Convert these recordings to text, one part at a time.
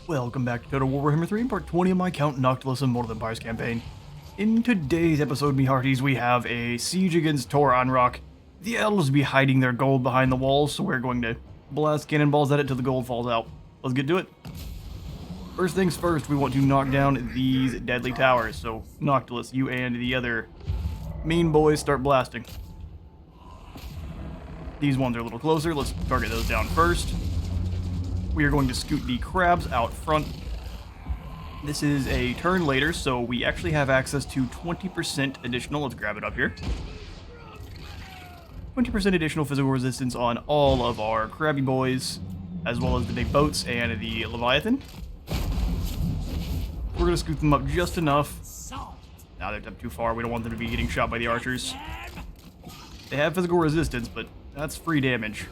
Welcome back to Total Warhammer 3, part 20 of my Count Noctilus Immortal Empires campaign. In today's episode, me hearties, we have a siege against Rock. The elves be hiding their gold behind the walls, so we're going to blast cannonballs at it till the gold falls out. Let's get to it. First things first, we want to knock down these deadly towers. So, Noctilus, you and the other mean boys start blasting. These ones are a little closer. Let's target those down first. We are going to scoot the crabs out front. This is a turn later, so we actually have access to 20% additional. Let's grab it up here. 20% additional physical resistance on all of our crabby boys, as well as the big boats and the Leviathan. We're going to scoot them up just enough. Now they're up too far. We don't want them to be getting shot by the archers. They have physical resistance, but that's free damage.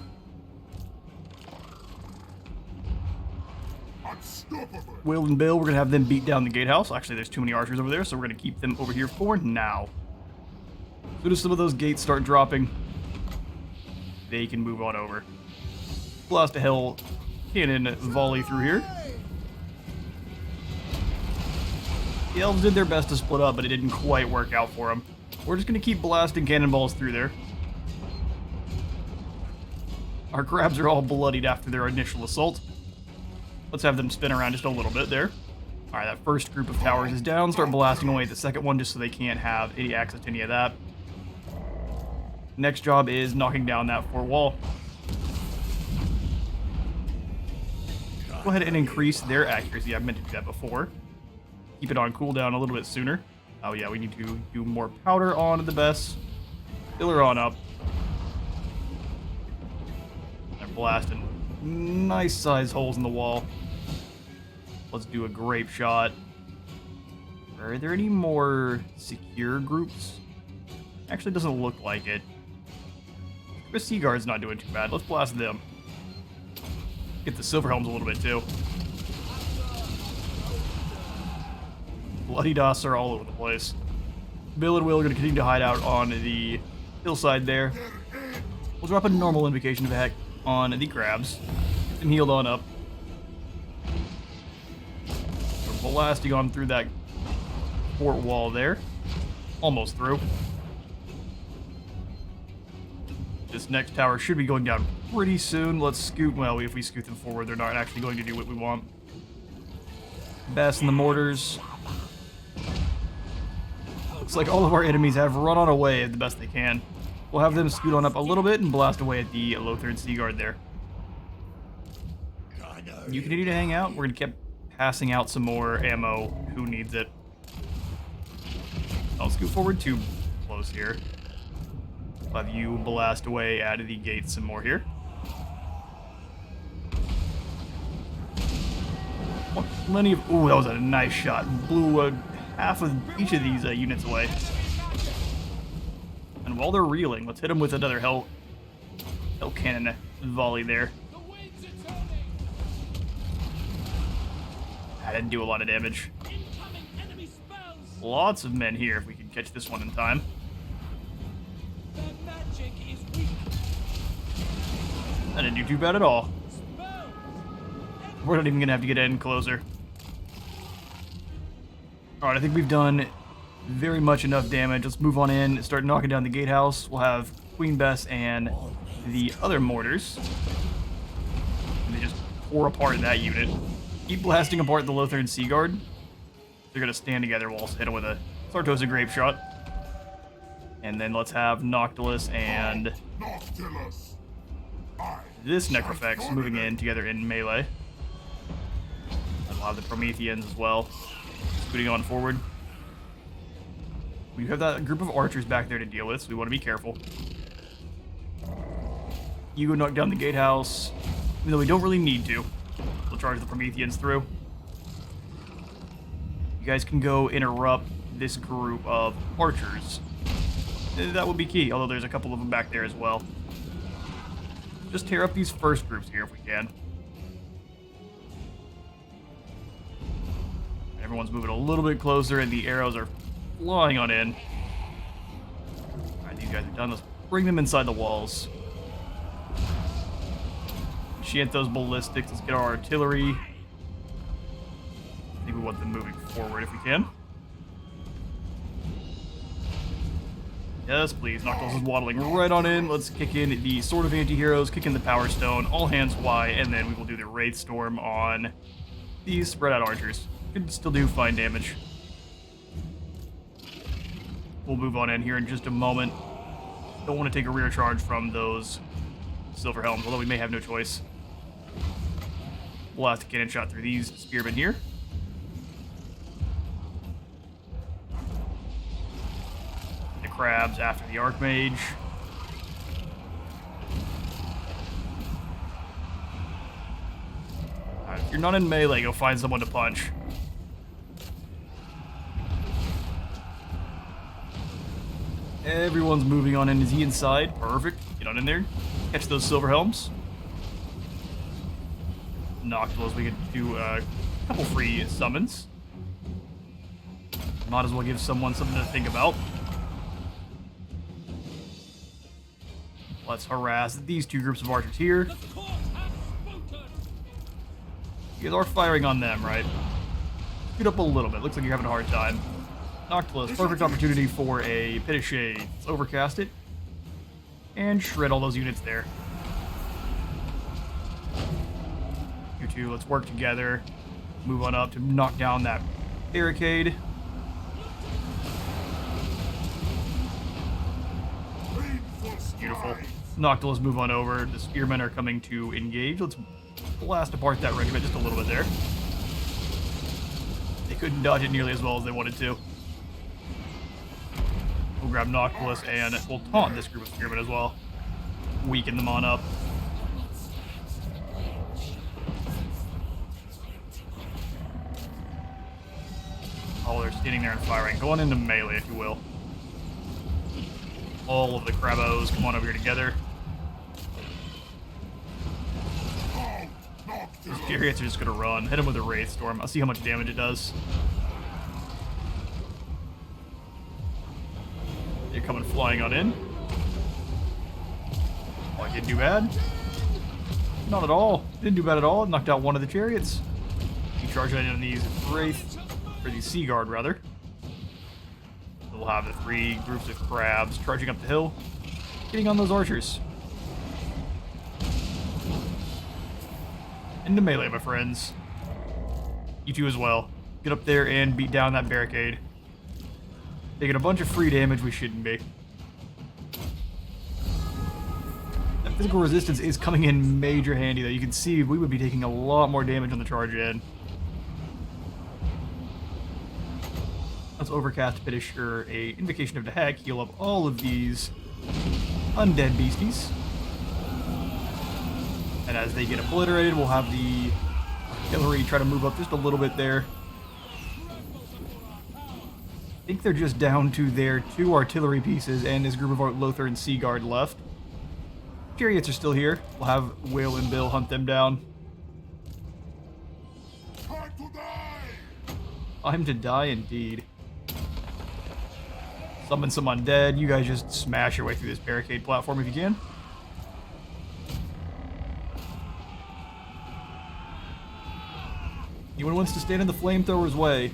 Will and Bill, we're going to have them beat down the gatehouse. Actually, there's too many archers over there, so we're going to keep them over here for now. As soon as some of those gates start dropping, they can move on over. Blast a hell cannon volley through here. The elves did their best to split up, but it didn't quite work out for them. We're just going to keep blasting cannonballs through there. Our crabs are all bloodied after their initial assault. Let's have them spin around just a little bit there. Alright, that first group of towers is down. Start blasting away at the second one just so they can't have any access to any of that. Next job is knocking down that fort wall. Go ahead and increase their accuracy. I meant to do that before. Keep it on cooldown a little bit sooner. Oh yeah, we need to do more powder on the best. Fill her on up. They're blasting nice size holes in the wall. Let's do a grape shot. Are there any more secure groups? Actually, doesn't look like it. The Sea Guard's not doing too bad. Let's blast them. Get the Silver Helms a little bit too. Bloody Doss are all over the place. Bill and Will are going to continue to hide out on the hillside there. We'll drop a normal invocation of heck on the crabs. Get them healed on up. We're blasting on through that fort wall there. Almost through. This next tower should be going down pretty soon. Let's scoot. Well, if we scoot them forward, they're not actually going to do what we want. Bass in the mortars. Looks like all of our enemies have run on away the best they can. We'll have them scoot on up a little bit and blast away at the Lothern Sea Guard there. You continue to hang out. We're going to keep passing out some more ammo. Who needs it? I'll scoot forward too close here. We'll have you blast away at the gate some more here. Plenty of... Ooh, that was a nice shot. Blew half of each of these units away. And while they're reeling, let's hit them with another hell cannon volley there. That didn't do a lot of damage. Lots of men here if we can catch this one in time. That didn't do too bad at all. We're not even going to have to get in closer. Alright, I think we've done very much enough damage. Let's move on in and start knocking down the gatehouse. We'll have Queen Bess and the other mortars. And they just pour apart that unit. Keep blasting apart the Lothern Sea Guard. They're going to stand together. We'll also hit them with a Sartosa Grape Shot. And then let's have Noctilus and this Necrofex moving in together in melee. And we'll have the Prometheans as well. Scooting on forward. We have that group of archers back there to deal with, so we want to be careful. You go knock down the gatehouse, even though we don't really need to. We'll charge the Prometheans through. You guys can go interrupt this group of archers. That would be key, although there's a couple of them back there as well. Just tear up these first groups here if we can. Everyone's moving a little bit closer and the arrows are flying on in. Alright, these guys are done. Let's bring them inside the walls. Enchant those ballistics. Let's get our artillery. I think we want them moving forward if we can. Yes, please. Noctilus is waddling right on in. Let's kick in the Sword of Anti-Heroes, kick in the Power Stone, all hands Y, and then we will do the Wraith Storm on these spread out archers. Could still do fine damage. We'll move on in here in just a moment. Don't want to take a rear charge from those Silver Helms, although we may have no choice. We'll have to cannon shot through these spearmen here. The crabs after the Archmage. Alright, if you're not in melee, go find someone to punch. Everyone's moving on in. Is he inside? Perfect. Get on in there. Catch those Silver Helms. Noctilus, we could do a couple free summons. Might as well give someone something to think about. Let's harass these two groups of archers here. You guys are firing on them, right? Scoot up a little bit. Looks like you're having a hard time. Noctilus, perfect opportunity for a Pit of Shade. Let's overcast it. And shred all those units there. You two, let's work together. Move on up to knock down that barricade. Beautiful. Noctilus, move on over. The spearmen are coming to engage. Let's blast apart that regiment just a little bit there. They couldn't dodge it nearly as well as they wanted to. We'll grab Noctilus and we'll taunt this group of spearmen as well. Weaken them on up. Oh, they're standing there and firing. Go on into melee, if you will. All of the Crabos, come on over here together. These chariots are just gonna run. Hit them with a Wraith Storm. I'll see how much damage it does. They're coming flying on in. Oh, I didn't do bad. Not at all. Didn't do bad at all. Knocked out one of the chariots. You charge in on these Wraith, or these Sea Guard rather. We'll have the three groups of crabs charging up the hill, getting on those archers. Into melee, my friends. You two as well. Get up there and beat down that barricade. Taking a bunch of free damage we shouldn't be. That physical resistance is coming in major handy though. You can see we would be taking a lot more damage on the charge in. Let's overcast Pittisher, a Invocation of the Heck, heal up all of these undead beasties. And as they get obliterated, we'll have the artillery try to move up just a little bit there. I think they're just down to their 2 artillery pieces and this group of Lothar and Sea Guard left. Chariots are still here. We'll have Will and Bill hunt them down. Time to die! Time to die indeed. Summon some undead. You guys just smash your way through this barricade platform if you can. Anyone wants to stand in the flamethrower's way,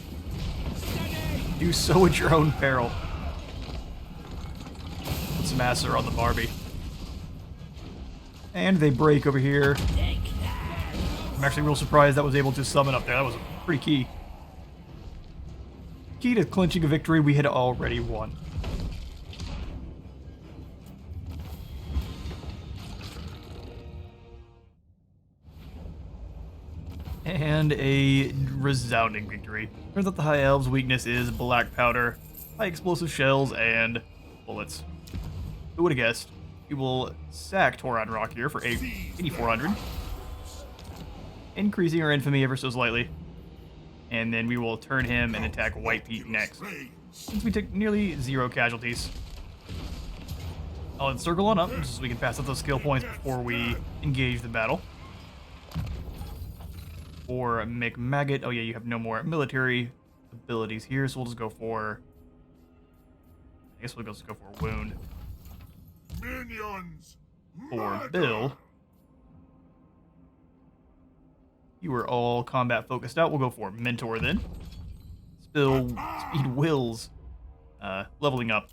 do so at your own peril. Put some acid on the Barbie. And they break over here. I'm actually real surprised that was able to summon up there. That was pretty key. Key to clinching a victory we had already won. And a resounding victory. Turns out the High Elves' weakness is black powder, high explosive shells, and bullets. Who would have guessed? We will sack Toron Rock here for 8,400. Increasing our infamy ever so slightly. And then we will turn him and attack White Pete next, since we took nearly 0 casualties. I'll encircle on up, just so we can pass up those skill points before we engage the battle. For McMaggot, oh yeah, you have no more military abilities here, so we'll just go for... I guess we'll just go for Wound. Minions! For Bill, you are all combat focused out. We'll go for Mentor then. Speed Wills, leveling up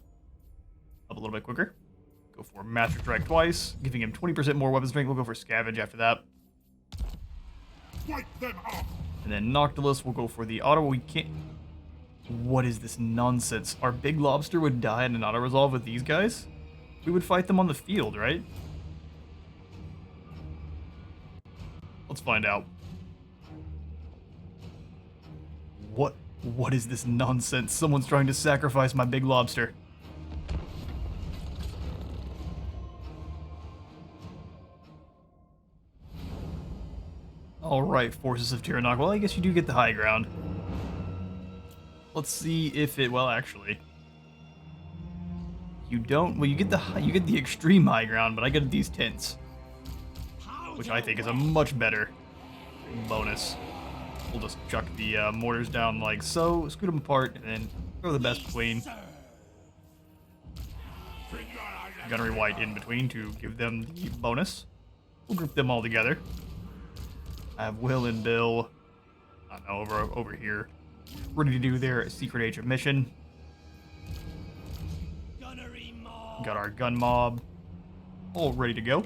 a little bit quicker. Go for Master Strike twice, giving him 20% more weapon strength. We'll go for Scavenge after that. Wipe them off! And then Noctilus, we'll go for the auto. We can't... What is this nonsense? Our Big Lobster would die in an auto-resolve with these guys? We would fight them on the field, right? Let's find out. What is this nonsense? Someone's trying to sacrifice my Big Lobster. Alright, Forces of Tiranoc. Well, I guess you do get the high ground. Let's see if it... Well, actually... You don't... Well, you get the extreme high ground, but I get these tints. Which I think is a much better bonus. We'll just chuck the mortars down like so, scoot them apart, and then throw the best between. Gunnery White in between to give them the bonus. We'll group them all together. I have Will and Bill, I don't know, over here, ready to do their Secret Agent mission. Got our gun mob all ready to go.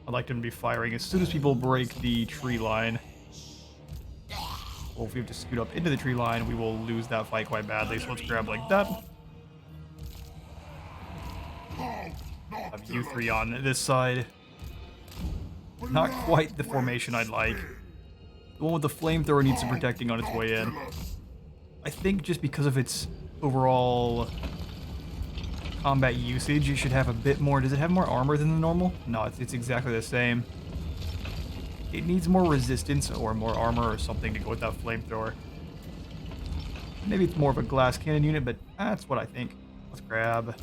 I'd like them to be firing as soon as people break the tree line. Well, if we have to scoot up into the tree line, we will lose that fight quite badly, so let's grab like that. Have you three on this side. Not quite the formation I'd like. The one with the flamethrower needs some protecting on its way in. I think just because of its overall combat usage, it should have a bit more. Does it have more armor than the normal? No, it's exactly the same. It needs more resistance or more armor or something to go with that flamethrower. Maybe it's more of a glass cannon unit, but that's what I think. Let's grab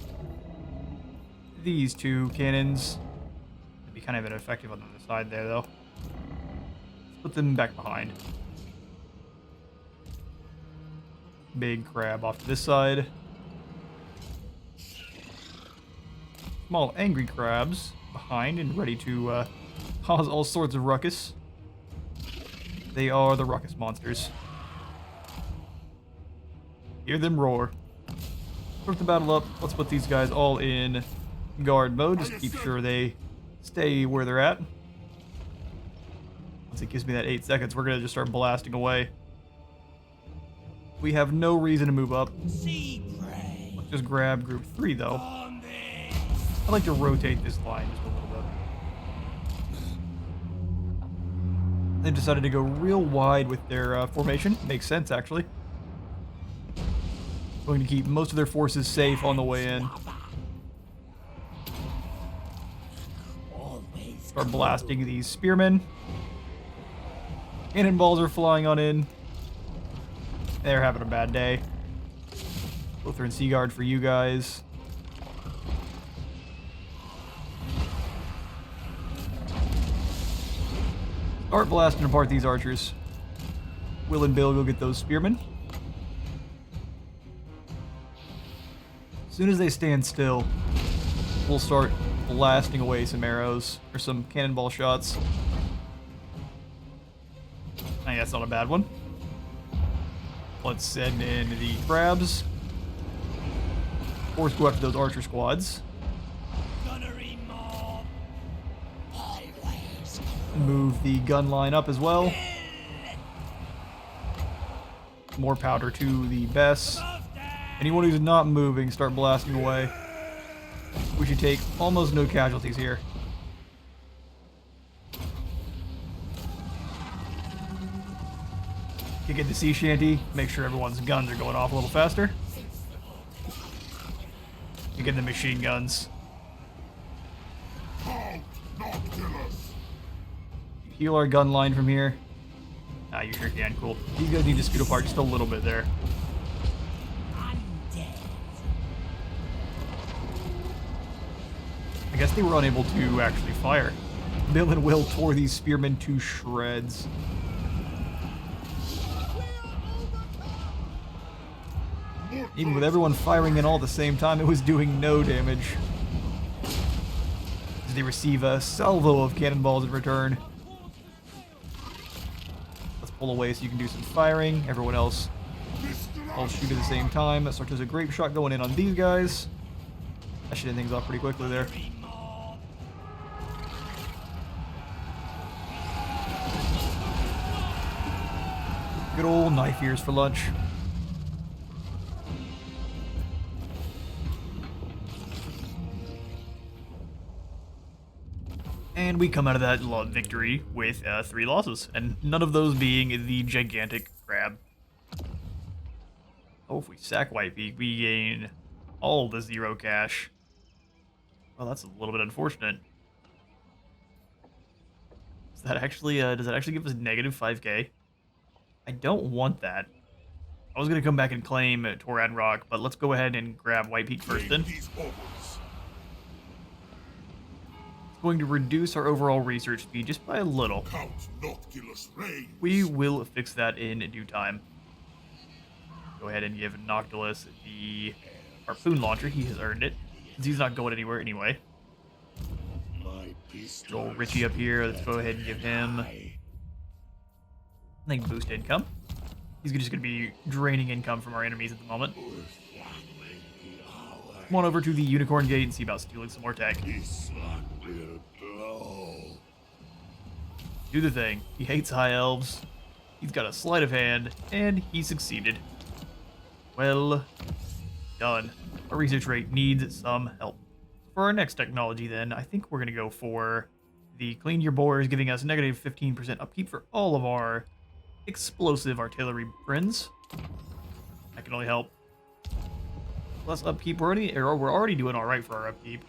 these 2 cannons. It'd be kind of ineffective on the other side there, though. Let's put them back behind. Big crab off to this side. Small angry crabs behind and ready to cause all sorts of ruckus. They are the ruckus monsters. Hear them roar. Put the battle up. Let's put these guys all in guard mode. Just keep sure they stay where they're at. Once it gives me that 8 seconds, we're going to just start blasting away. We have no reason to move up. Let's just grab group 3, though. I'd like to rotate this line just a little bit. They decided to go real wide with their formation. Makes sense, actually. Going to keep most of their forces safe on the way in. Start blasting these spearmen. Cannonballs are flying on in. They're having a bad day. Lutheran Sea Guard for you guys. Start blasting apart these archers. Will and Bill go get those spearmen. As soon as they stand still, we'll start blasting away some arrows or some cannonball shots. I think that's not a bad one. Let's send in the crabs. Of course, go after those archer squads. Move the gun line up as well. More powder to the best. Anyone who's not moving, start blasting away. We should take almost no casualties here. You get the sea shanty, make sure everyone's guns are going off a little faster. You get the machine guns. Heal our gun line from here. Ah, you sure can. Cool. These guys need to scoot apart just a little bit there. I guess they were unable to actually fire. Bill and Will tore these spearmen to shreds. Even with everyone firing in all at the same time, it was doing no damage. As they receive a salvo of cannonballs in return. Let's pull away so you can do some firing. Everyone else all shoot at the same time. That starts as a grape shot going in on these guys. That should end things off pretty quickly there. Good old knife ears for lunch. And we come out of that victory with 3 losses, and none of those being the gigantic crab. Oh, if we sack White Peak, we gain all the 0 cash. Well, that's a little bit unfortunate. Does that actually give us negative 5k? I don't want that. I was going to come back and claim Torad Rock, but let's go ahead and grab White Peak first then. It's going to reduce our overall research speed just by a little. Count Noctilus reigns. We will fix that in due time. Go ahead and give Noctilus the harpoon launcher. He has earned it, since he's not going anywhere anyway. Old Richie up here. Let's go ahead and give him, I think, boost income. He's just going to be draining income from our enemies at the moment. Come on over to the Unicorn Gate and see about stealing some more tech. Do the thing. He hates high elves. He's got a sleight of hand, and he succeeded. Well done. Our research rate needs some help. For our next technology then, I think we're going to go for the Clean Your Bores, giving us negative 15% upkeep for all of our explosive artillery friends. That can only help. Less upkeep. We're already doing all right for our upkeep.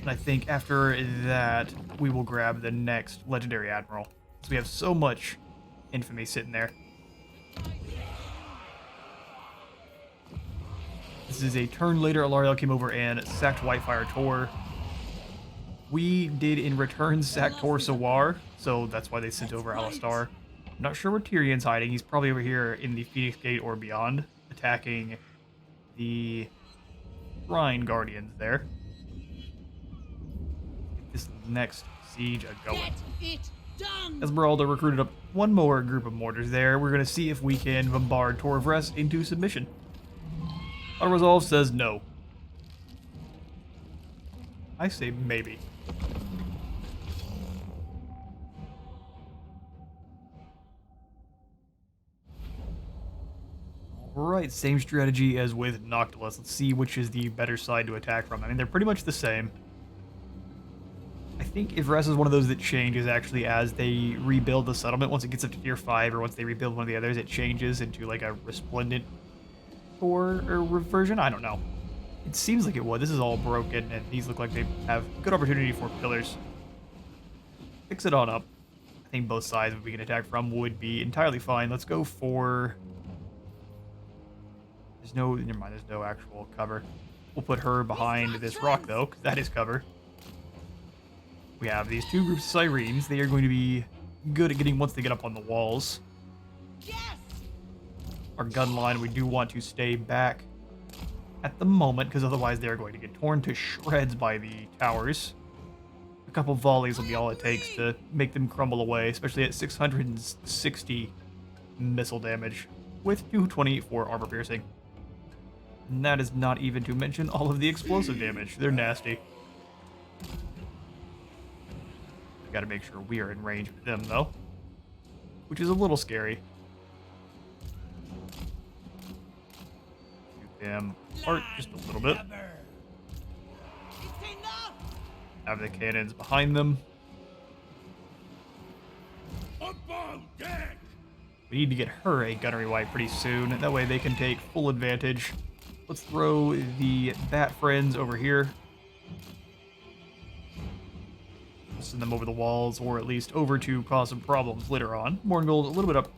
And I think after that, we will grab the next Legendary Admiral. So we have so much infamy sitting there. This is a turn later. Alariel came over and sacked Whitefire Tor. We did in return sack Tor Sawar, so that's why they sent over Alistar. I'm not sure where Tyrion's hiding. He's probably over here in the Phoenix Gate or beyond, attacking the Shrine Guardians there. Get this next siege a-going. Esmeralda recruited up one more group of mortars there. We're going to see if we can bombard Tor of Rest into submission. Our resolve says no. I say maybe. Alright, same strategy as with Noctilus. Let's see which is the better side to attack from. I mean, they're pretty much the same. I think Ivres is one of those that changes actually as they rebuild the settlement. Once it gets up to tier 5, or once they rebuild one of the others, it changes into like a resplendent or reversion. I don't know. It seems like it would. This is all broken, and these look like they have good opportunity for pillars. Fix it on up. I think both sides that we can attack from would be entirely fine. Let's go for... never mind, there's no actual cover. We'll put her behind this rock, though, because that is cover. We have these 2 groups of Sirens. They are going to be good at getting once they get up on the walls. Yes! Our gun line, we do want to stay back at the moment, because otherwise they're going to get torn to shreds by the towers. A couple volleys will be all it takes to make them crumble away, especially at 660 missile damage, with 220 for armor piercing. And that is not even to mention all of the explosive damage. They're nasty. We gotta make sure we are in range with them, though, which is a little scary. Shoot them apart just a little bit. Have the cannons behind them. We need to get her a gunnery wipe pretty soon. That way they can take full advantage. Let's throw the bat friends over here. send them over the walls, or at least over to cause some problems later on. Morgul, a little bit up.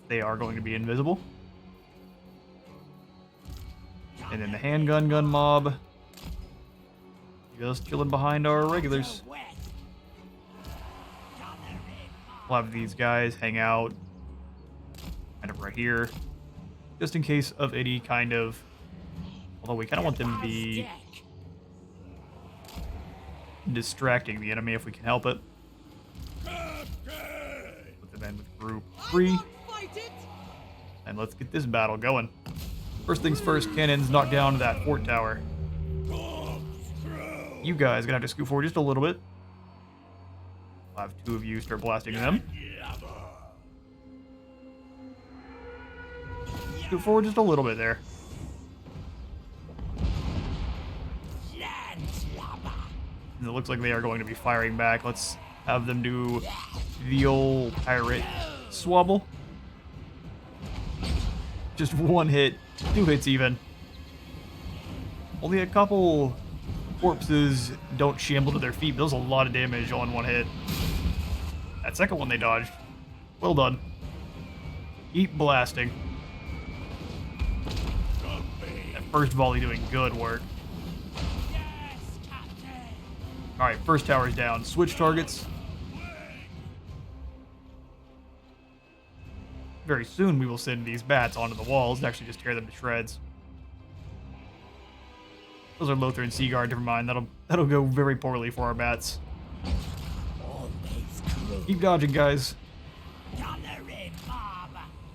They are going to be invisible. And then the handgun gun mob. Just chilling behind our regulars. We'll have these guys hang out kind of right here. Just in case of any kind of... Although we kind of want them to be distracting the enemy if we can help it. Put them in with group 3. And let's get this battle going. First things first, cannons knock down that fort tower. You guys gonna have to scoot forward just a little bit. I'll have 2 of you start blasting them. Scoot forward just a little bit there. And it looks like they are going to be firing back. Let's have them do the old pirate swabble. Just 1 hit, 2 hits even. Only a couple corpses don't shamble to their feet, but that was a lot of damage on 1 hit. That second one they dodged. Well done. Keep blasting. That first volley doing good work. Alright, first tower's down. Switch targets. Very soon we will send these bats onto the walls and actually just tear them to shreds. Those are Lothar and Seaguard, never mind. That'll go very poorly for our bats. Keep dodging, guys.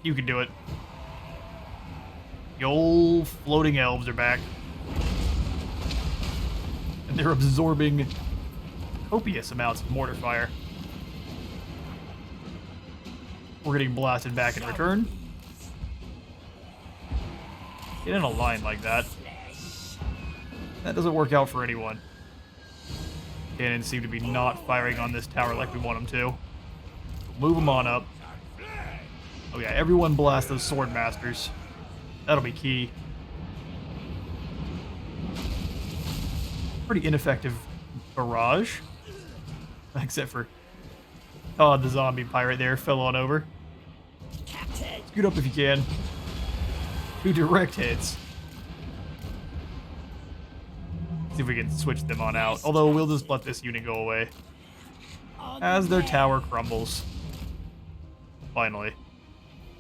You can do it. The old floating elves are back. And they're absorbing copious amounts of mortar fire. We're getting blasted back in return. Get in a line like that. That doesn't work out for anyone. Cannons seem to be not firing on this tower like we want them to. Move them on up. Oh yeah, everyone blast those sword masters. That'll be key. Pretty ineffective barrage. Except for Todd the zombie pirate there fell on over. Scoot up if you can. 2 direct hits. See if we can switch them on out. Although we'll just let this unit go away. As their tower crumbles. Finally.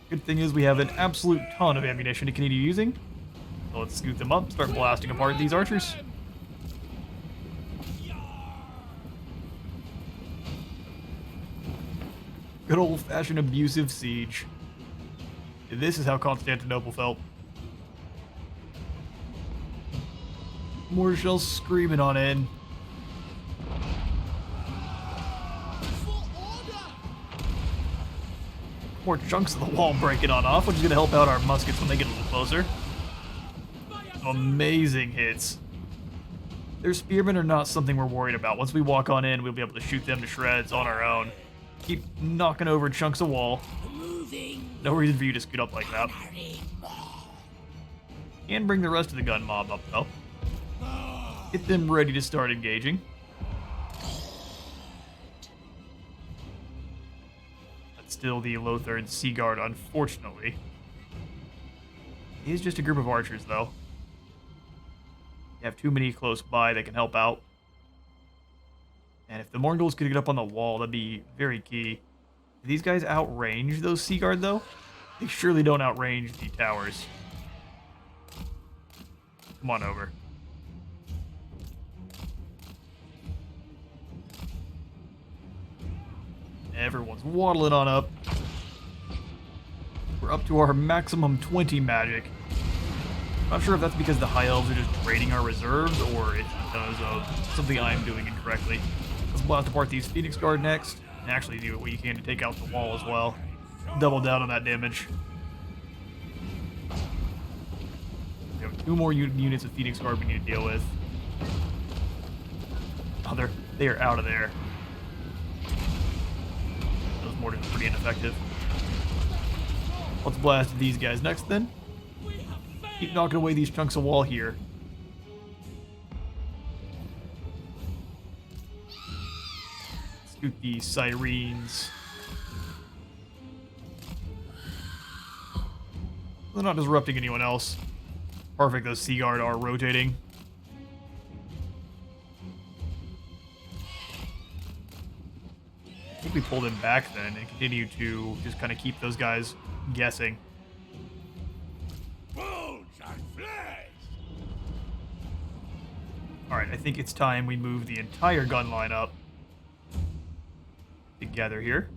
Good thing is we have an absolute ton of ammunition to continue using. So let's scoot them up, start blasting apart these archers. Good old-fashioned abusive siege. This is how Constantinople felt. More shells screaming on in. More chunks of the wall breaking on off, which is going to help out our muskets when they get a little closer. Amazing hits. Their spearmen are not something we're worried about. Once we walk on in, we'll be able to shoot them to shreds on our own. Keep knocking over chunks of wall. No reason for you to scoot up like that. And bring the rest of the gun mob up, though. Get them ready to start engaging. That's still the Lothar and Seaguard, unfortunately. It is just a group of archers, though. You have too many close by that can help out. And if the Morghuls could get up on the wall, that'd be very key. Do these guys outrange those Seaguard, though? They surely don't outrange the towers. Come on over. Everyone's waddling on up. We're up to our maximum 20 magic. Not sure if that's because the High Elves are just draining our reserves, or it's because of something I'm doing incorrectly. Let's blast apart these Phoenix Guard next, and actually do what you can to take out the wall as well. Double down on that damage. We have 2 more units of Phoenix Guard we need to deal with. Oh, they are out of there. Those mortars are pretty ineffective. Let's blast these guys next then. Keep knocking away these chunks of wall here. Shoot the sirens. They're not disrupting anyone else. Perfect, those Sea Guard are rotating. I think we pull them back then and continue to just kind of keep those guys guessing. Bones and flesh! Alright, I think it's time we move the entire gun line up together here.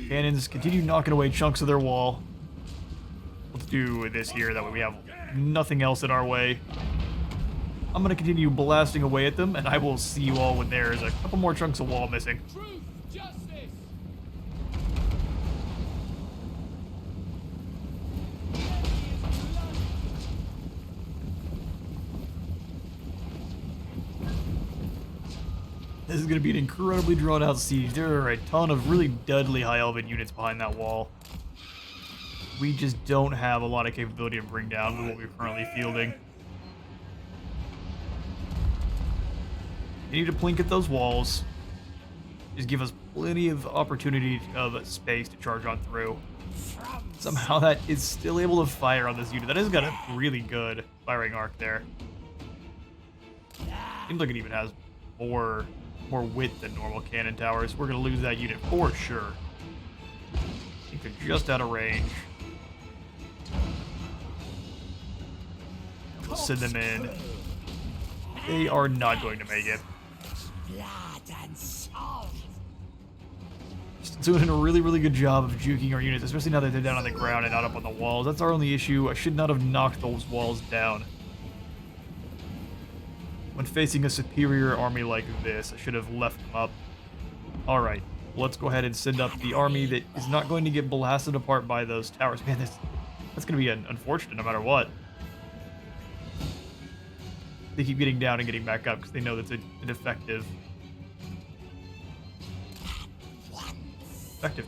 Cannons continue knocking away chunks of their wall. Let's do this here, that way we have nothing else in our way. I'm going to continue blasting away at them, and I will see you all when there is a couple more chunks of wall missing. Truth, justice. This is going to be an incredibly drawn-out siege. There are a ton of really deadly high elven units behind that wall. We just don't have a lot of capability to bring down with what we're currently fielding. We need to plink at those walls. Just give us plenty of opportunity of space to charge on through. Somehow that is still able to fire on this unit. That has got a really good firing arc there. Seems like it even has more width than normal cannon towers. We're going to lose that unit for sure. I think they're just out of range. We'll send them in. They are not going to make it. Just doing a really, really good job of juking our units, especially now that they're down on the ground and not up on the walls. That's our only issue. I should not have knocked those walls down. When facing a superior army like this, I should have left them up. Alright, let's go ahead and send up the army that is not going to get blasted apart by those towers. Man, that's going to be unfortunate no matter what. They keep getting down and getting back up because they know that's an effective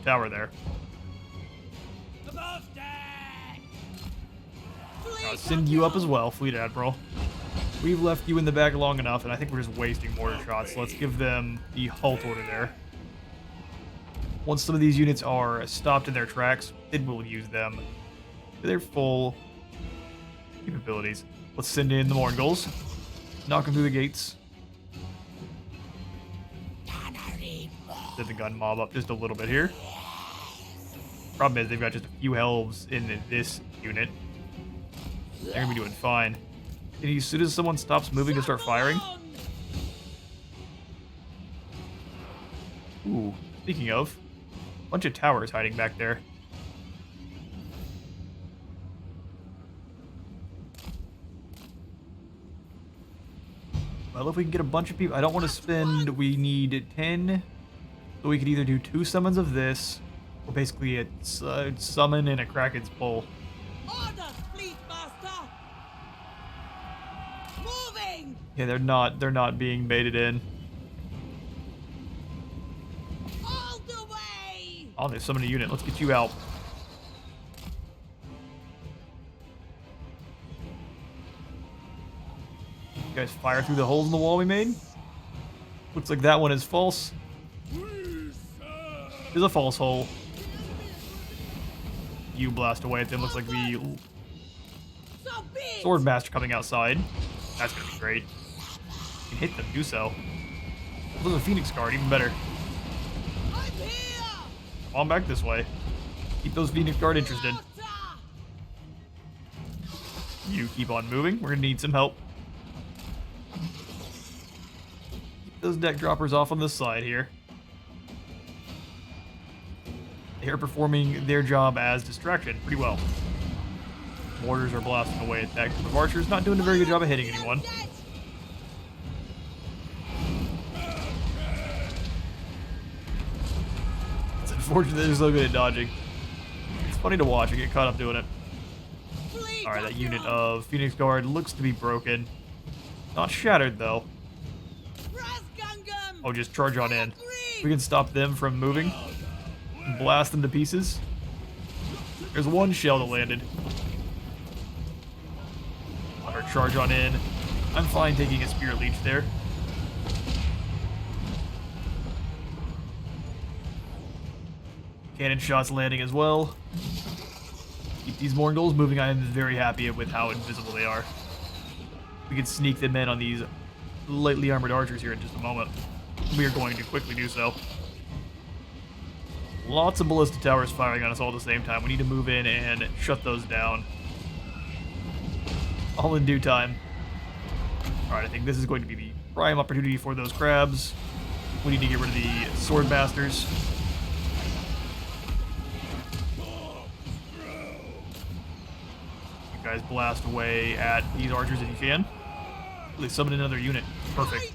tower there. I'll send you up as well, Fleet Admiral. We've left you in the back long enough, and I think we're just wasting mortar shots. So let's give them the halt order there. Once some of these units are stopped in their tracks, then we'll use them to their full capabilities. Let's send in the Morngulls. Knock them through the gates. Set the gun mob up just a little bit here. Problem is they've got just a few elves in this unit. They're gonna be doing fine. And as soon as someone stops moving to start firing. Ooh, speaking of, a bunch of towers hiding back there. Well, if we can get a bunch of people, I don't want to spend, we need 10, so we could either do 2 summons of this, or basically a summon and a Kraken's pull. Orders, fleet master. Moving. Yeah, they're not being baited in. All the way. Oh, they summoned a unit. Let's get you out. You guys fire through the holes in the wall we made. Looks like that one is false. There's a false hole. You blast away at them. Looks like the So big. Sword Master coming outside. That's gonna be great. You can hit them, do so. There's a Phoenix Guard, even better. I'm here. Come on back this way. Keep those Phoenix Guard interested. You keep on moving. We're gonna need some help. Keep those deck droppers off on this side here. They are performing their job as distraction pretty well. Mortars are blasting away at that group of archers, not doing a very good job of hitting anyone. It's unfortunate they're so good at dodging. It's funny to watch and get caught up doing it. Alright, that unit of Phoenix Guard looks to be broken. Not shattered, though. Oh, just charge on in. We can stop them from moving. Blast them to pieces. There's one shell that landed. Let her charge on in. I'm fine taking a Spirit Leech there. Cannon shots landing as well. Keep these Morgul's moving. I am very happy with how invisible they are. We can sneak them in on these lightly armored archers here in just a moment. We are going to quickly do so. Lots of ballista towers firing on us all at the same time. We need to move in and shut those down. All in due time. Alright, I think this is going to be the prime opportunity for those crabs. We need to get rid of the sword bastards. You guys blast away at these archers if you can. Really summon another unit. Perfect.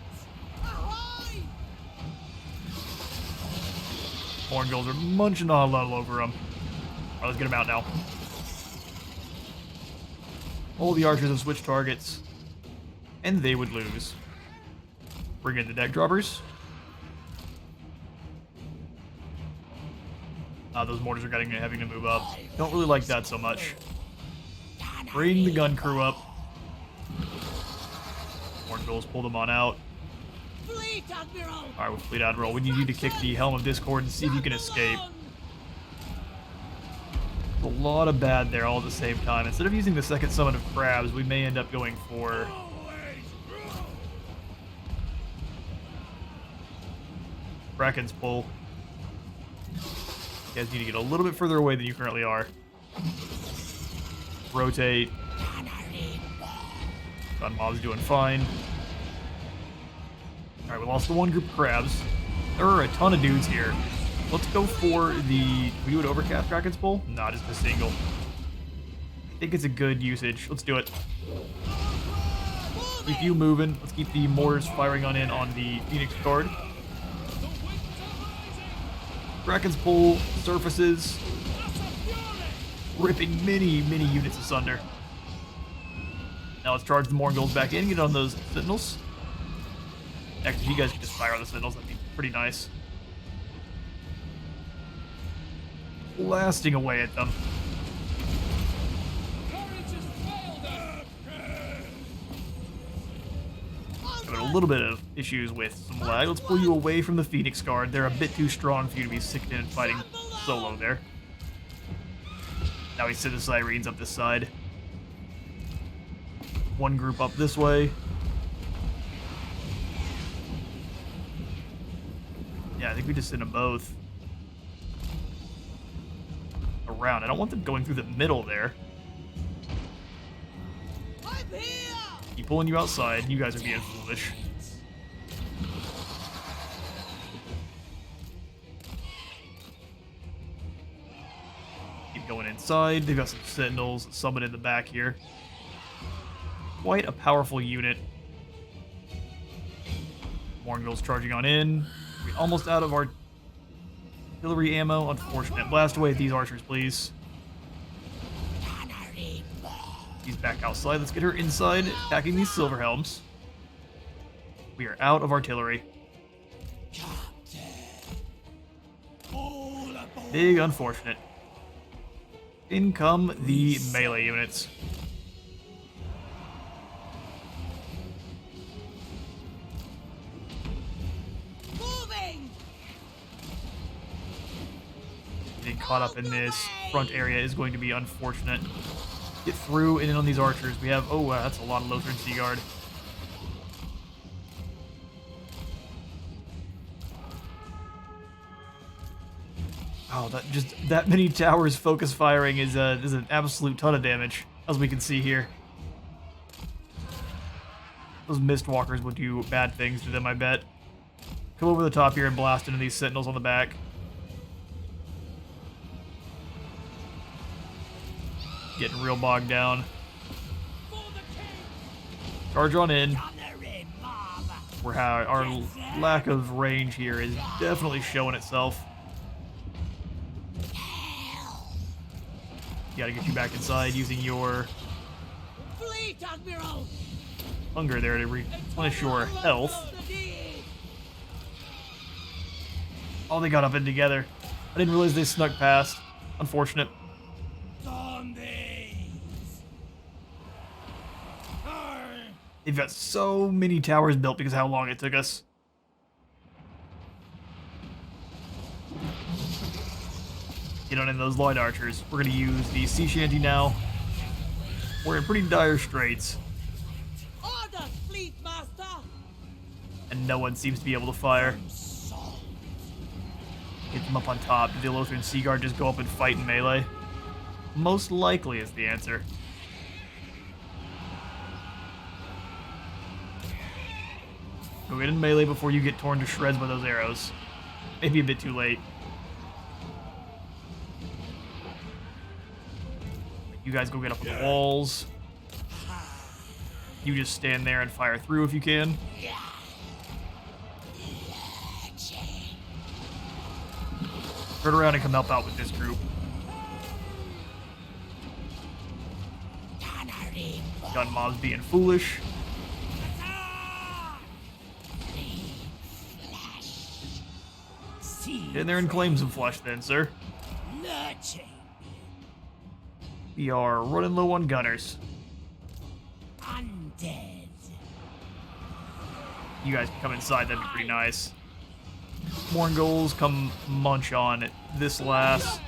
Horngulls are munching all over them. Alright, let's get them out now. All the archers have switched targets. And they would lose. Bring in the deck droppers. Those mortars are having to move up. Don't really like that so much. Bring the gun crew up. Horngulls, pull them on out. Alright, with Fleet Admiral, we need you to kick the Helm of Discord and see if you can escape. A lot of bad there all at the same time. Instead of using the second summon of crabs, we may end up going for Kraken's pull. You guys need to get a little bit further away than you currently are. Rotate. Gun mob's doing fine. Alright, we lost the one group of crabs. There are a ton of dudes here. Let's go for the... Can we do an overcast Kraken's pull? No, just a single. I think it's a good usage. Let's do it. Keep you moving. Let's keep the mortars firing on in on the Phoenix Guard. Kraken's pull surfaces. Ripping many units asunder. Now let's charge the Morgulls back in, get on those Sentinels. Actually, if you guys could just fire on the Sentinels, that'd be pretty nice. Blasting away at them. Having a little bit of issues with some lag. Let's pull you away from the Phoenix Guard. They're a bit too strong for you to be sicked in and fighting solo there. Now we send the Sirens up this side. One group up this way. Yeah, I think we just send them both around. I don't want them going through the middle there. I'm here! Keep pulling you outside. You guys are being foolish. Keep going inside. They've got some Sentinels summoned in the back here. Quite a powerful unit. Morgulls charging on in. We're almost out of our artillery ammo. Unfortunate. Blast away at these archers, please. He's back outside. Let's get her inside, attacking these silver helms. We are out of artillery. Big unfortunate. In come the melee units. Getting caught up in this front area is going to be unfortunate. Get through and in on these archers. We have, oh, that's a lot of Lothran Sea Guard. Oh, that many towers focus firing is an absolute ton of damage, as we can see here. Those Mistwalkers will do bad things to them, I bet. Come over the top here and blast into these Sentinels on the back. Getting real bogged down. Charge on in. Our lack of range here is definitely showing itself. Gotta get you back inside using your hunger there to replenish your health. Oh, they got up in together. I didn't realize they snuck past. Unfortunate. They've got so many towers built because of how long it took us. Get on in those light archers. We're going to use the sea shanty now. We're in pretty dire straits. Orders, fleet master. And no one seems to be able to fire. Get them up on top. Did the Lothrian Sea Guard just go up and fight in melee? Most likely is the answer. Go get in melee before you get torn to shreds by those arrows. Maybe a bit too late. You guys go get up on the walls. You just stand there and fire through if you can. Turn around and come help out with this group. Gun mobs being foolish. Get in there and claim some flesh then, sir. We are running low on gunners. Undead. You guys can come inside, that'd be pretty nice. Morngulls, come munch on this lass.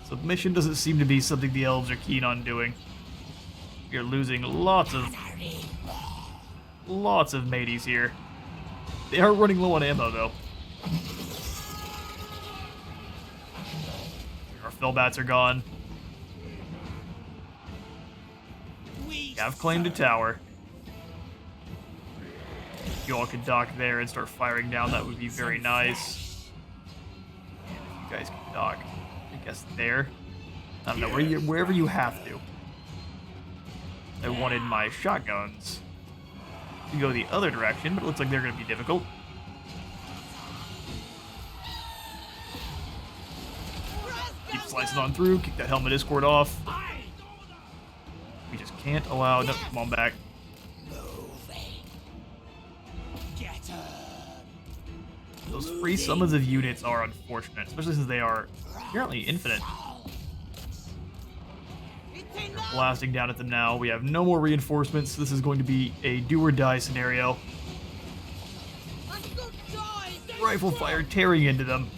Submission doesn't seem to be something the elves are keen on doing. You're losing lots of mateys here. They are running low on ammo though. Our Fellbats are gone. We have claimed a tower. If you all could dock there and start firing down, that would be very nice. You guys can dock, I guess, there. I don't know, wherever you have to. I wanted my shotguns to go the other direction, but it looks like they're going to be difficult. Keep slicing on through, kick that helmet escort off. We just can't allow... No, come on back. Those free summons of units are unfortunate, especially since they are apparently infinite. They're blasting down at them now. We have no more reinforcements. This is going to be a do-or-die scenario. Rifle fire tearing into them.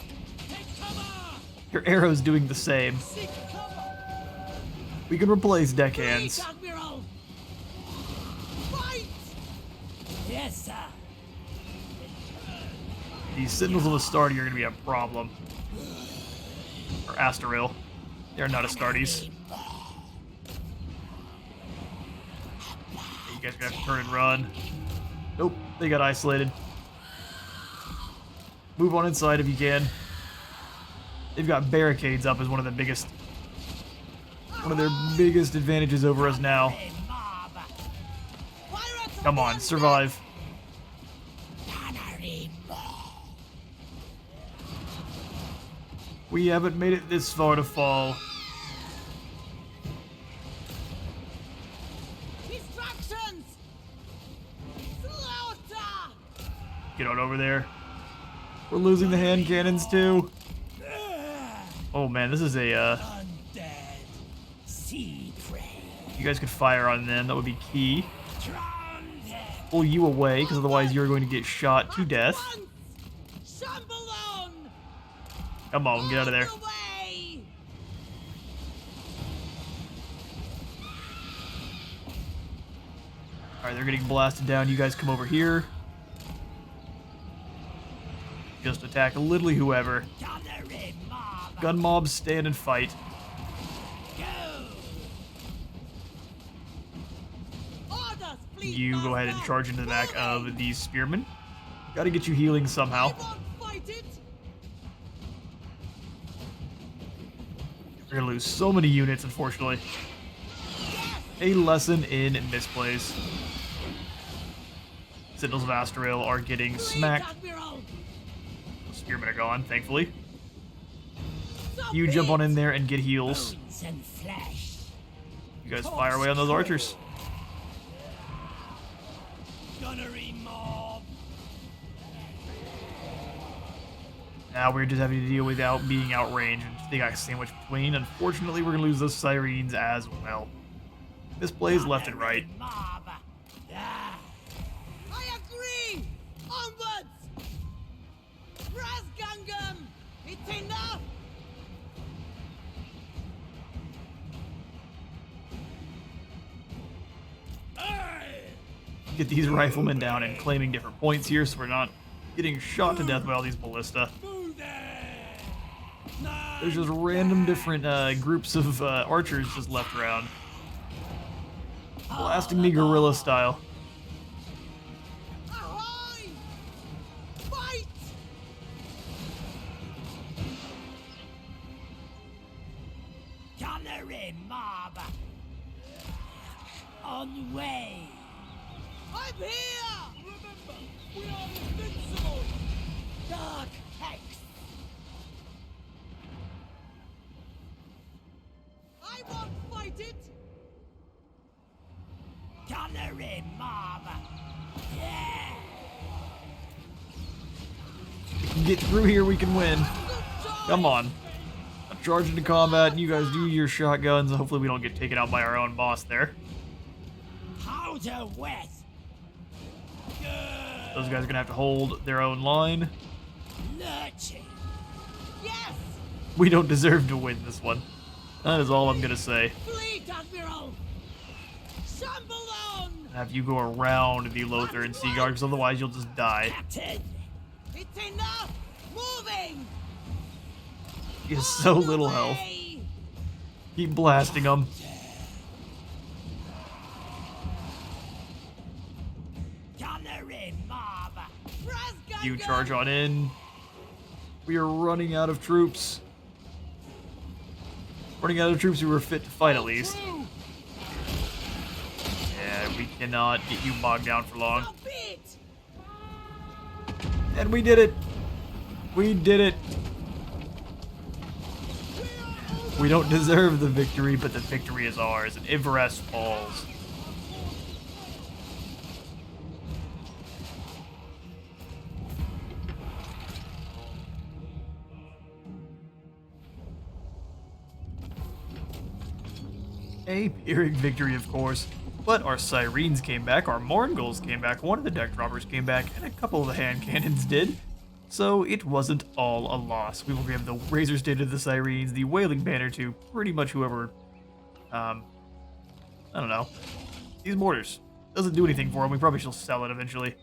Your arrow's doing the same. We can replace deckhands. Yes, sir. These Sentinels of Astartes are going to be a problem. Or Astaril. They're not Astartes. You guys are going to have to turn and run. Nope, they got isolated. Move on inside if you can. They've got barricades up as one of their biggest advantages over us now. Come on, survive. We haven't made it this far to fall. Distractions! Slaughter! Get on over there. We're losing the hand cannons too. Oh man, this is a Undead. Sea prey. you guys could fire on them, that would be key. Pull you away, because otherwise you're going to get shot to death. Come on, get out of there. Alright, they're getting blasted down. You guys come over here. Just attack literally whoever. Gun mobs, stand and fight. You go ahead and charge into the back of these spearmen. Gotta get you healing somehow. We're gonna lose so many units, unfortunately. A lesson in misplays. Sentinels of Astaril are getting smacked. The spearmen are gone, thankfully. You jump on in there and get heals. You guys fire away on those archers. Now we're just having to deal without being outrange, and they got sandwiched between. Unfortunately, we're gonna lose those sirens as well. This plays left and right. Mob. Ah. I agree! Onwards! Rasgangam! It's enough! Get these riflemen down and claiming different points here so we're not getting shot to death by all these ballista. There's just random different groups of archers just left around. Blasting me guerrilla style. Ahoy! Fight! Gunnery mob! On way! I'm here! Remember, we are invincible! Dark Hex! I won't fight it! Gunnery mob! Yeah! We can get through here, we can win. Good job! Come on. I'm charging to combat, and you guys do your shotguns. Hopefully we don't get taken out by our own boss there. Outer West! Those guys are gonna have to hold their own line. Lurching! Yes! We don't deserve to win this one. That is all I'm gonna say. Fleet Admiral! Shamble on! Have you go around the Lothar and Sea Guard, because otherwise you'll just die. Captain! It's enough! Moving! He has so On the little health. way! Keep blasting him. Gunnery mob! You charge on in. We are running out of troops. Running out of troops who were fit to fight at least. Yeah, we cannot get you bogged down for long. Stop it! And we did it. We did it. We don't deserve the victory, but the victory is ours, and Ivarest falls. A Pyrrhic victory, of course, but our Sirens came back, our Morngulls came back, one of the deck droppers came back, and a couple of the hand cannons did. So it wasn't all a loss. We will give the Razor State of the Sirens, the Wailing Banner to pretty much whoever, I don't know. These mortars. Doesn't do anything for them, we probably shall sell it eventually.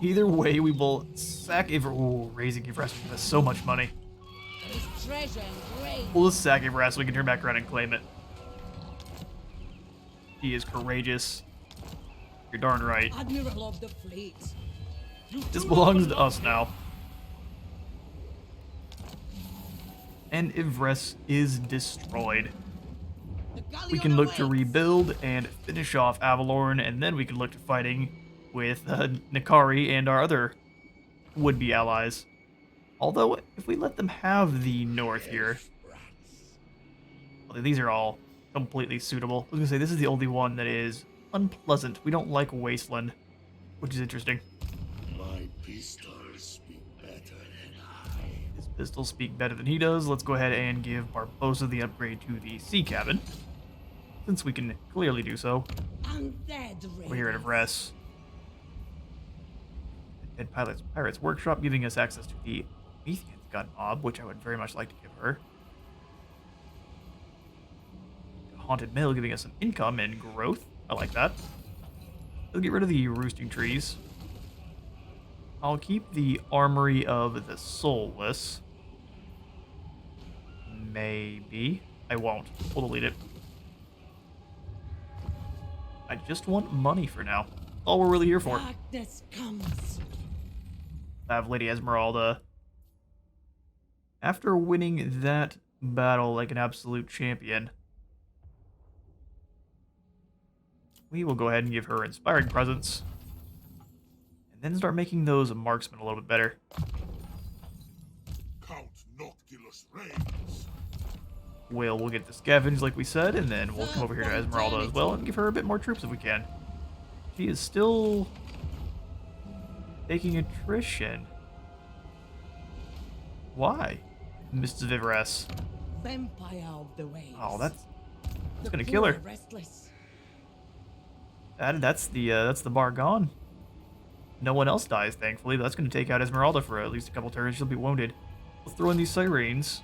Either way, we will sack Ooh, raising Ivarest will give us so much money. There's treasure and grain. We'll just sack Ivarest so we can turn back around and claim it. He is courageous. You're darn right. Admiral of the fleet. This belongs to us now. And Ivrest is destroyed. The We can look to rebuild and finish off Avalorn, and then we can look to fighting with Nikari and our other would-be allies. Although, if we let them have the north here, well, these are all completely suitable. I was gonna say, this is the only one that is unpleasant. We don't like Wasteland, which is interesting. My pistols speak better than I. His pistols speak better than he does. Let's go ahead and give Barbosa the upgrade to the sea cabin, since we can clearly do so. We're here at Ivrest. And Pirates Workshop giving us access to the Promethean's gun mob, which I would very much like to give her. Haunted Mill giving us some income and growth. I like that. Let's get rid of the roosting trees. I'll keep the Armory of the Soulless. Maybe. I won't. We'll delete it. I just want money for now. All we're really here for. Darkness comes. I have Lady Esmeralda. After winning that battle like an absolute champion, we will go ahead and give her Inspiring Presence. And then start making those marksmen a little bit better. Count Noctilus reigns. We'll get the Scavenge like we said, and then we'll come over here to Esmeralda as well and give her a bit more troops if we can. She is still taking attrition. Why? Mists of Ivaress. Vampire of the waves. Oh, that's The gonna kill her. poor restless. That's the bar gone. No one else dies, thankfully, but that's gonna take out Esmeralda for at least a couple turns. She'll be wounded. We'll throw in these sirens.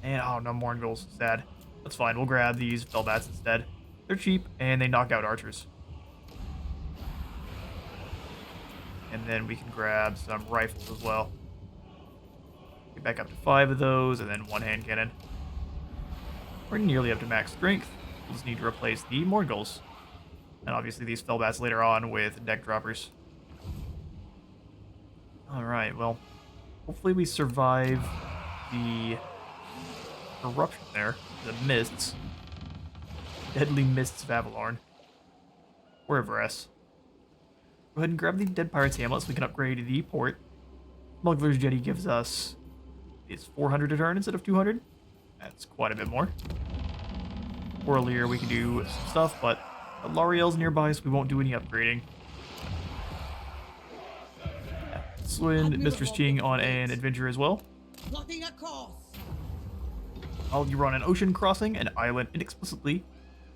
And oh no, Morngul's sad. That's fine. We'll grab these Felbats instead. They're cheap and they knock out archers. And then we can grab some rifles as well. Get back up to 5 of those, and then 1 hand cannon. We're nearly up to max strength. We'll just need to replace the Morgul's. And obviously these Felbats later on with deck droppers. Alright, well, hopefully we survive the eruption there. The mists. Deadly mists of Avalorn. Or Everest. Go ahead and grab the Dead Pirate's Hamlet so we can upgrade the port. Smuggler's Jetty gives us... It's 400 a turn instead of 200. That's quite a bit more. Earlier we can do some stuff, but L'Ariel's nearby, so we won't do any upgrading. Swin Mistress Ching on an adventure as well. Plotting a course. While you run an ocean crossing, an island inexplicably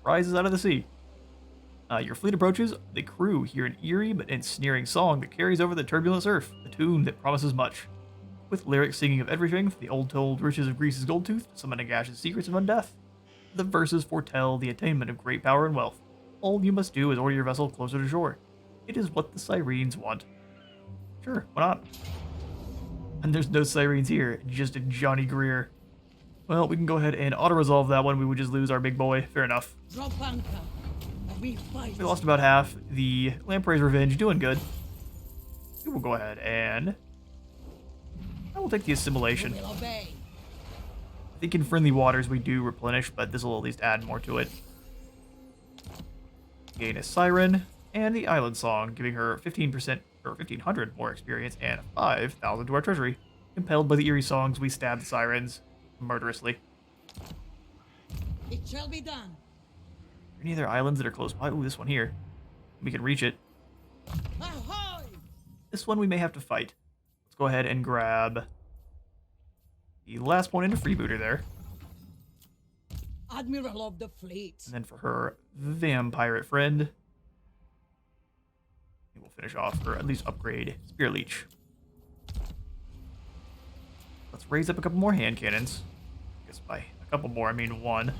rises out of the sea. Your fleet approaches, the crew hear an eerie but ensnaring song that carries over the turbulent surf, a tune that promises much. With lyrics singing of everything from the old-told riches of Greece's gold tooth to some of Nagash's secrets of undeath. The verses foretell the attainment of great power and wealth. All you must do is order your vessel closer to shore. It is what the Sirens want. Sure, why not? And there's no Sirens here, just a Johnny Greer. Well, we can go ahead and auto-resolve that one. We would just lose our big boy. Fair enough. Drop anchor. We fight. We lost about half. The Lamprey's Revenge, doing good. We will go ahead and... I will take the Assimilation. We will obey. I think in Friendly Waters we do replenish, but this will at least add more to it. Gain a Siren, and the Island Song, giving her 15% or 1,500 more experience and 5,000 to our treasury. Compelled by the eerie songs, we stab the Sirens murderously. It shall be done. Any other islands that are close by? Ooh, this one here. We can reach it. Ahoy! This one we may have to fight. Let's go ahead and grab the last point into Freebooter there. Admiral of the fleet. And then for her vampire friend, we'll finish off, or at least upgrade Spear Leech. Let's raise up a couple more hand cannons. I guess by a couple more, I mean 1.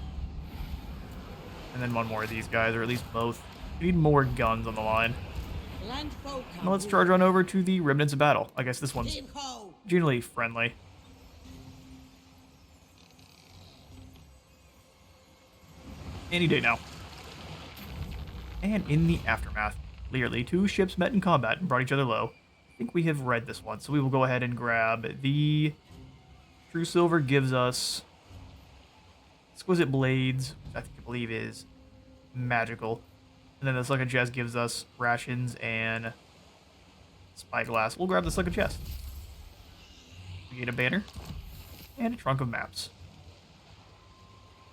And then 1 more of these guys, or at least both. We need more guns on the line. Landfolk. Now let's charge on over to the Remnants of Battle. I guess this one's generally friendly. Any day now. And in the aftermath, clearly 2 ships met in combat and brought each other low. I think we have read this one, so we will go ahead and grab the True Silver gives us Exquisite Blades, which I believe is magical. And then the Sunken Chest gives us rations and Spyglass. We'll grab the Sunken Chest. We get a banner and a trunk of maps.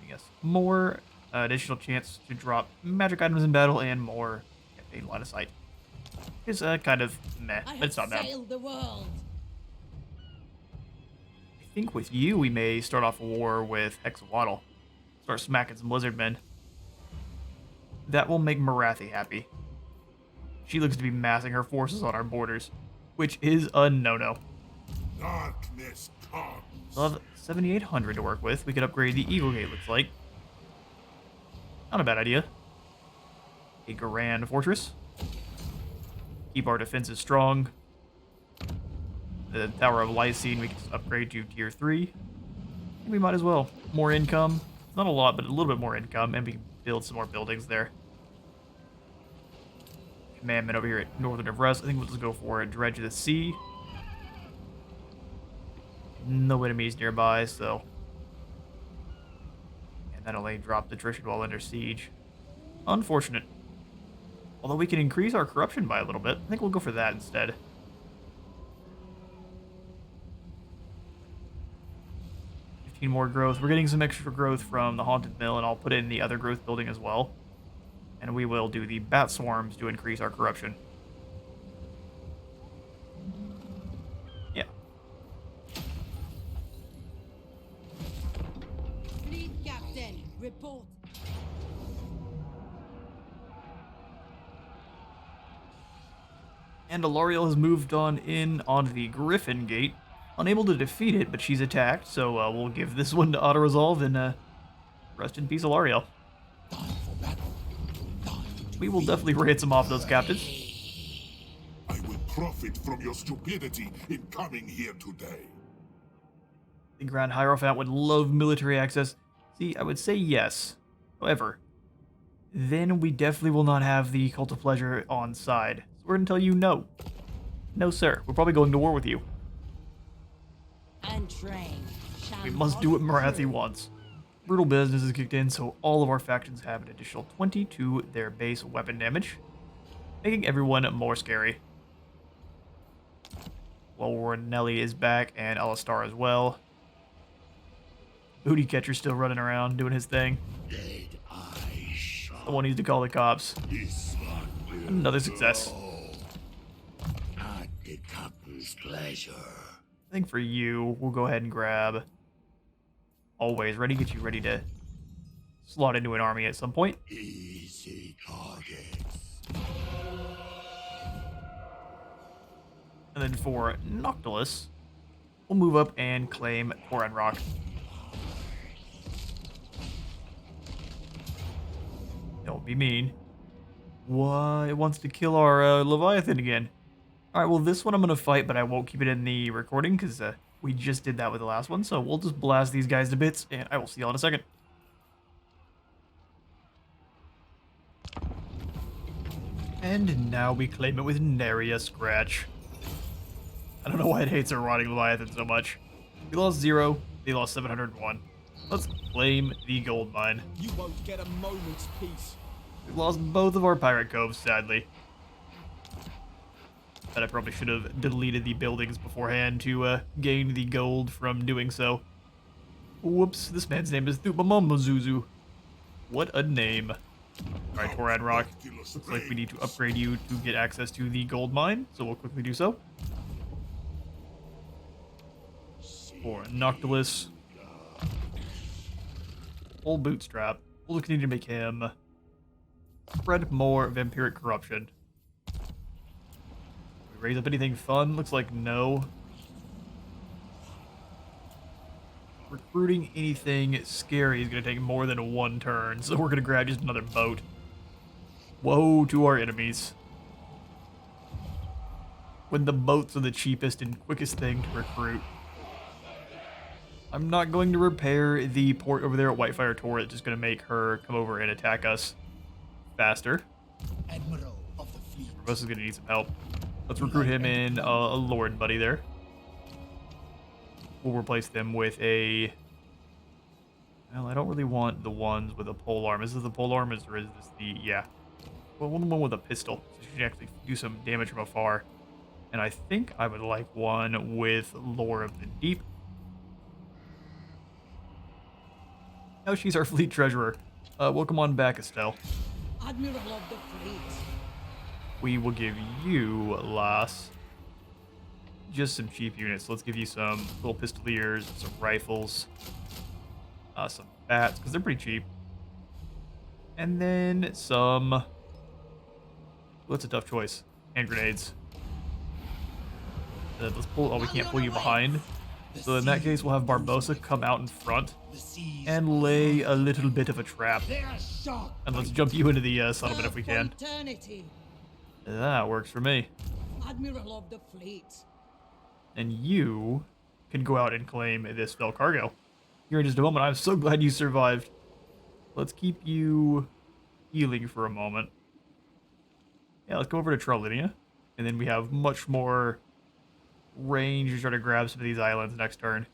Yes, more additional chance to drop magic items in battle and more campaign line of sight. It's kind of meh, but it's not bad. The world. I think with you we may start off a war with Hexawaddle. Start smacking some lizardmen. That will make Marathi happy. She looks to be massing her forces on our borders, which is a no-no. Darkness comes. We'll have 7,800 to work with. We could upgrade the Eagle Gate, looks like. Not a bad idea. A Grand Fortress. Keep our defenses strong. The Tower of Lysine we can just upgrade to tier 3. And we might as well. More income. Not a lot, but a little bit more income, and we can build some more buildings there. Commandment over here at Northern of Rust. I think we'll just go for a Dredge of the Sea. No enemies nearby, so... And that only dropped attrition while under siege. Unfortunate. Although we can increase our corruption by a little bit. I think we'll go for that instead. More growth. We're getting some extra growth from the Haunted Mill, and I'll put it in the other growth building as well. And we will do the Bat Swarms to increase our corruption. Yeah. And Alariel has moved on in onto the Griffin Gate. Unable to defeat it, but she's attacked, so we'll give this one to auto-resolve and rest in peace, Alariel. We will definitely ransom off those captives. I will profit from your stupidity in coming here today. The Grand Hierophant would love military access. See, I would say yes. However, then we definitely will not have the Cult of Pleasure on side. So we're going to tell you no. No, sir. We're probably going to war with you. And train. We must do what Marathi wants. Brutal business is kicked in, so all of our factions have an additional 20 to their base weapon damage, making everyone more scary. Well, Nelly is back, and Alistar as well. Booty Catcher's still running around, doing his thing. Someone needs to call the cops. Another success. At the captain's pleasure. I think for you, we'll go ahead and grab... Always ready, get you ready to slot into an army at some point. Easy targets. And then for Noctilus, we'll move up and claim Toran Rock. Don't be mean. Why? It wants to kill our Leviathan again. Alright, well this one I'm going to fight, but I won't keep it in the recording because we just did that with the last one. So we'll just blast these guys to bits, and I will see y'all in a second. And now we claim it with nary a scratch. I don't know why it hates our rotting Leviathan so much. We lost 0, they lost 701. Let's claim the gold mine. You won't get a moment's peace. We lost both of our pirate coves, sadly. But I probably should have deleted the buildings beforehand to gain the gold from doing so. Whoops, this man's name is Thupamamazuzu. What a name. Alright, Toran Rock. Looks like we need to upgrade you to get access to the gold mine, so we'll quickly do so. For Noctilus. Old Bootstrap. We'll continue to make him spread more vampiric corruption. Raise up anything fun? Looks like no. Recruiting anything scary is going to take more than one turn, so we're going to grab just another boat. Woe to our enemies. When the boats are the cheapest and quickest thing to recruit. I'm not going to repair the port over there at Whitefire Turret, just going to make her come over and attack us faster. Admiral of the fleet. Russ is going to need some help. Let's recruit him in a Lord buddy there. We'll replace them with a... Well, I don't really want the ones with a polearm. Is this the polearm or is this the... Yeah. Well, one with a pistol. So she can actually do some damage from afar. And I think I would like one with Lore of the Deep. Now she's our fleet treasurer. Welcome on back, Estelle. Admiral of the fleet. We will give you, Lass, just some cheap units. Let's give you some little pistoliers, some rifles, some bats, because they're pretty cheap. And then some... What's a tough choice? Hand grenades. Let's pull... Oh, we can't pull you behind. So in that case, we'll have Barbosa come out in front and lay a little bit of a trap. And let's jump you into the settlement if we can. Eternity. That works for me. Admiral of the fleet. And you can go out and claim this fell cargo. Here in just a moment. I'm so glad you survived. Let's keep you healing for a moment. Yeah, let's go over to Trolinia. And then we have much more range to try to grab some of these islands next turn.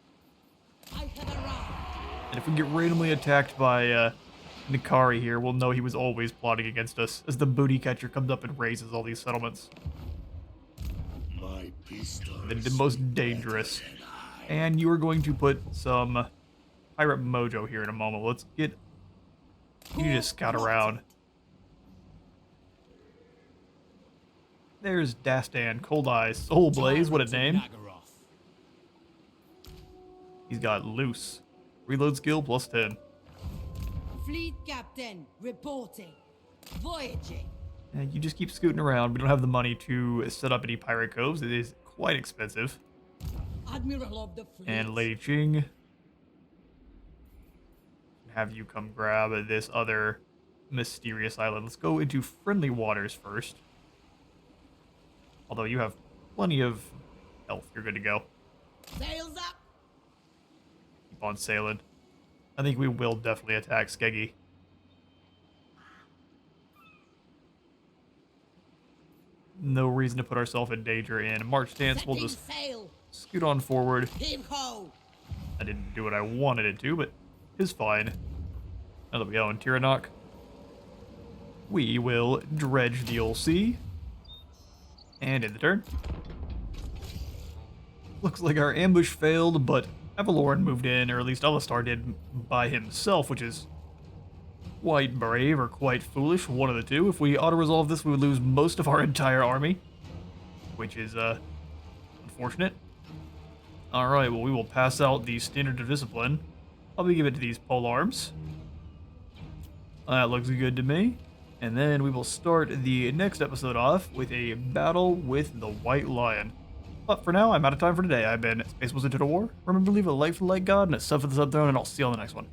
I have arrived. And if we get randomly attacked by Nikari here, we'll know he was always plotting against us as the booty catcher comes up and raises all these settlements. My The most dangerous. And you are going to put some pirate mojo here in a moment. Let's get... You need to scout around. There's Dastan, Cold Eyes, Soul Blaze, what a name. He's got Loose. Reload skill plus 10. Fleet captain reporting. Voyaging. And you just keep scooting around. We don't have the money to set up any pirate coves. It is quite expensive. Admiral of the fleet. And Lady Ching, have you come grab this other mysterious island. Let's go into friendly waters first. Although you have plenty of health, you're good to go. Sails up. Keep on sailing. I think we will definitely attack Skeggy. No reason to put ourselves in danger in March stance. We'll Setting just sail. scoot on forward. Heave ho. I didn't do what I wanted it to, but it's fine. Now that we go in Tiranoc, we will dredge the old sea. And in the turn. Looks like our ambush failed, but Avaloran moved in, or at least Alistar did by himself, which is quite brave or quite foolish, one of the two. If we auto-resolve this, we would lose most of our entire army, which is unfortunate. Alright, well, we will pass out the Standard of Discipline. Probably give it to these polearms. That looks good to me. And then we will start the next episode off with a battle with the White Lion. But for now, I'm out of time for today. I've been Space Wizard to the War. Remember to leave a like for the like god and a sub for the sub throne, and I'll see you on the next one.